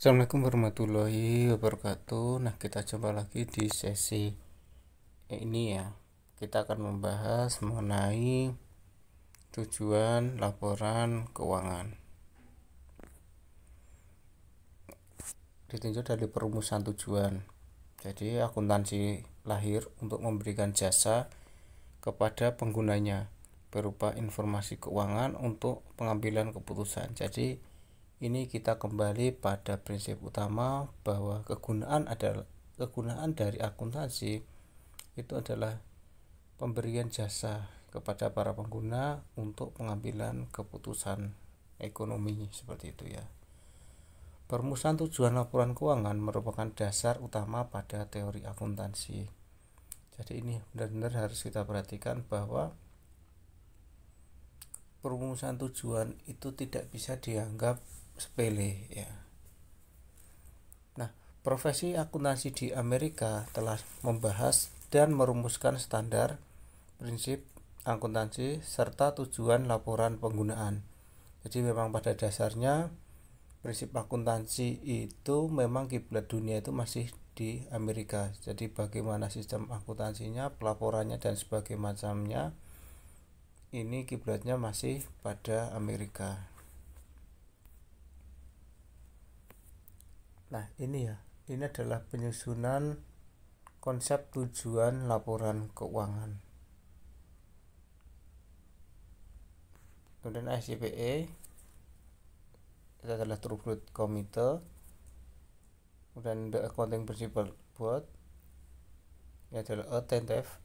Assalamualaikum warahmatullahi wabarakatuh. Nah, kita jumpa lagi di sesi ini ya. Kita akan membahas mengenai tujuan laporan keuangan. Ditinjau dari perumusan tujuan. Jadi, akuntansi lahir untuk memberikan jasa kepada penggunanya berupa informasi keuangan untuk pengambilan keputusan. Jadi, ini kita kembali pada prinsip utama bahwa kegunaan dari akuntansi itu adalah pemberian jasa kepada para pengguna untuk pengambilan keputusan ekonomi seperti itu ya. Perumusan tujuan laporan keuangan merupakan dasar utama pada teori akuntansi. Jadi ini benar-benar harus kita perhatikan bahwa perumusan tujuan itu tidak bisa dianggap sepele ya. Nah, profesi akuntansi di Amerika telah membahas dan merumuskan standar, prinsip akuntansi serta tujuan laporan penggunaan. Jadi memang pada dasarnya prinsip akuntansi itu memang kiblat dunia itu masih di Amerika. Jadi bagaimana sistem akuntansinya, pelaporannya dan sebagainya macamnya, ini kiblatnya masih pada Amerika. Nah, ini ya. Ini adalah penyusunan konsep tujuan laporan keuangan. Kemudian ICPE itu adalah Throughput Committee. Kemudian the Accounting Principle Board ini adalah a tentative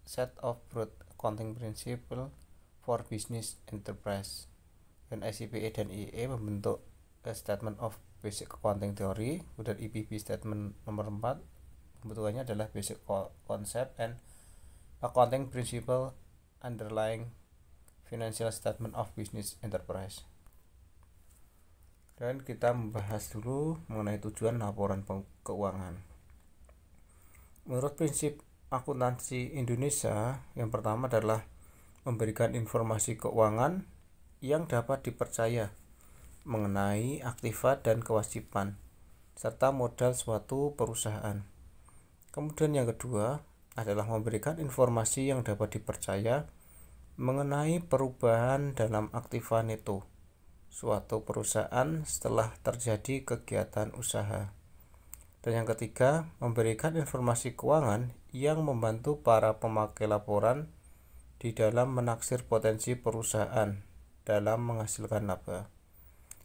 set of broad accounting principle for business enterprise. Dan ICPE dan IE membentuk a Statement of Basic Accounting Theory. Kemudian EPB Statement nomor 4 pembentukannya adalah Basic Concept and Accounting Principle Underlying Financial Statement of Business Enterprise. Dan kita membahas dulu mengenai tujuan laporan keuangan. Menurut prinsip akuntansi Indonesia, yang pertama adalah memberikan informasi keuangan yang dapat dipercaya mengenai aktiva dan kewajiban serta modal suatu perusahaan. Kemudian yang kedua adalah memberikan informasi yang dapat dipercaya mengenai perubahan dalam aktiva neto suatu perusahaan setelah terjadi kegiatan usaha. Dan yang ketiga, memberikan informasi keuangan yang membantu para pemakai laporan di dalam menaksir potensi perusahaan dalam menghasilkan laba.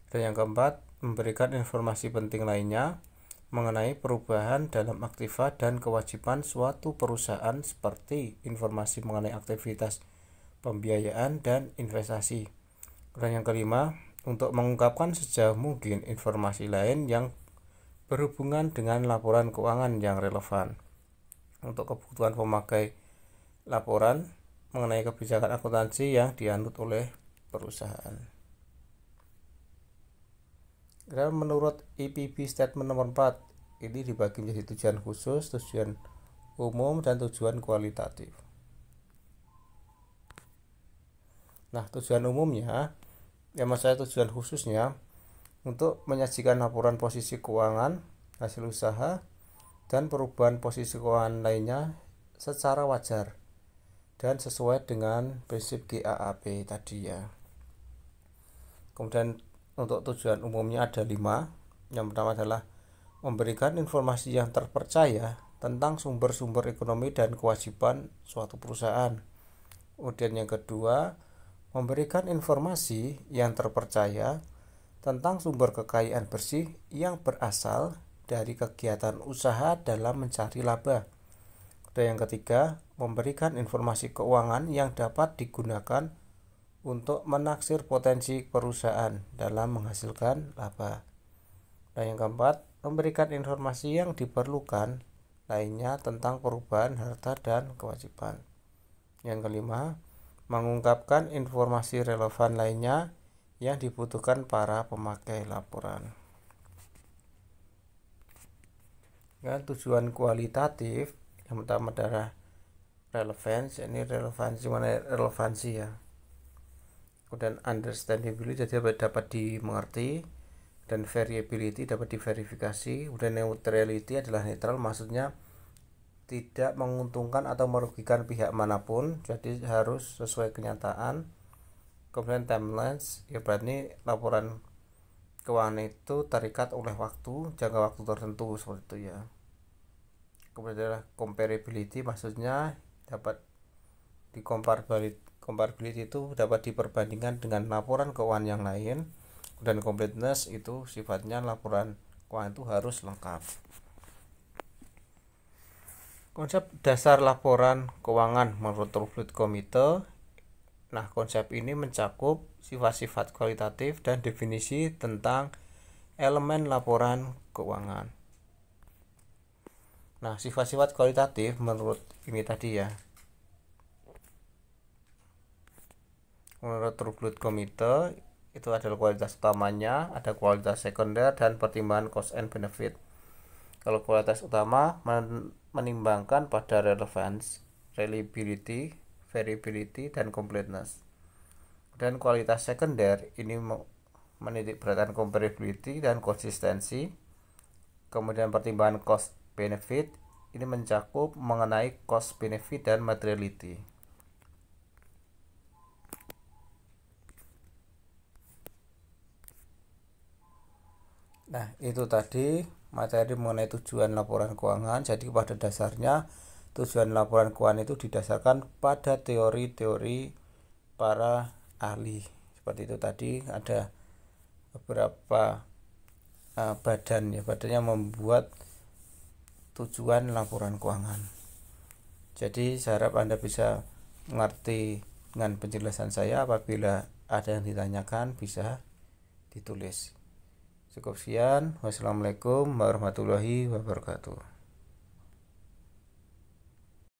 Dan yang keempat, memberikan informasi penting lainnya mengenai perubahan dalam aktiva dan kewajiban suatu perusahaan seperti informasi mengenai aktivitas pembiayaan dan investasi. Dan yang kelima, untuk mengungkapkan sejauh mungkin informasi lain yang berhubungan dengan laporan keuangan yang relevan untuk kebutuhan pemakai laporan mengenai kebijakan akuntansi yang dianut oleh perusahaan. Dan menurut EPB Statement nomor 4, ini dibagi menjadi tujuan khusus, tujuan umum, dan tujuan kualitatif. Nah, tujuan umumnya, yang maksudnya tujuan khususnya, untuk menyajikan laporan posisi keuangan, hasil usaha, dan perubahan posisi keuangan lainnya secara wajar dan sesuai dengan prinsip GAAP tadi ya. Kemudian untuk tujuan umumnya ada 5. Yang pertama adalah memberikan informasi yang terpercaya tentang sumber-sumber ekonomi dan kewajiban suatu perusahaan. Kemudian yang kedua, memberikan informasi yang terpercaya tentang sumber kekayaan bersih yang berasal dari kegiatan usaha dalam mencari laba. Dan yang ketiga, memberikan informasi keuangan yang dapat digunakan untuk menaksir potensi perusahaan dalam menghasilkan laba. Dan yang keempat, memberikan informasi yang diperlukan lainnya tentang perubahan harta dan kewajiban. Yang kelima, mengungkapkan informasi relevan lainnya yang dibutuhkan para pemakai laporan. Dan tujuan kualitatif yang pertama adalah relevansi. Ini relevansi ya. Kemudian understandability, jadi dapat dimengerti. dan variability dapat diverifikasi. Kemudian neutrality adalah netral, maksudnya tidak menguntungkan atau merugikan pihak manapun, jadi harus sesuai kenyataan. Kemudian timelines, ya berarti laporan keuangan itu terikat oleh waktu, jangka waktu tertentu seperti itu ya. Kemudian adalah comparability, maksudnya dapat comparability itu dapat diperbandingkan dengan laporan keuangan yang lain. Dan completeness itu sifatnya laporan keuangan itu harus lengkap. Konsep dasar laporan keuangan menurut Routledge Committee. Nah, konsep ini mencakup sifat-sifat kualitatif dan definisi tentang elemen laporan keuangan. Nah, sifat-sifat kualitatif menurut ini tadi ya. Menurut Routledge Committee itu adalah kualitas utamanya, ada kualitas sekunder dan pertimbangan cost and benefit. Kalau kualitas utama menimbangkan pada relevance, reliability, variability, dan completeness. Dan kualitas sekunder ini menitik beratkan comparability dan konsistensi. Kemudian pertimbangan cost benefit ini mencakup mengenai cost benefit dan materiality. Nah, itu tadi materi mengenai tujuan laporan keuangan. Jadi pada dasarnya tujuan laporan keuangan itu didasarkan pada teori-teori para ahli. Seperti itu tadi ada beberapa badannya membuat tujuan laporan keuangan. Jadi saya harap Anda bisa mengerti dengan penjelasan saya. Apabila ada yang ditanyakan bisa ditulis. Cukup sekian. Wassalamualaikum warahmatullahi wabarakatuh.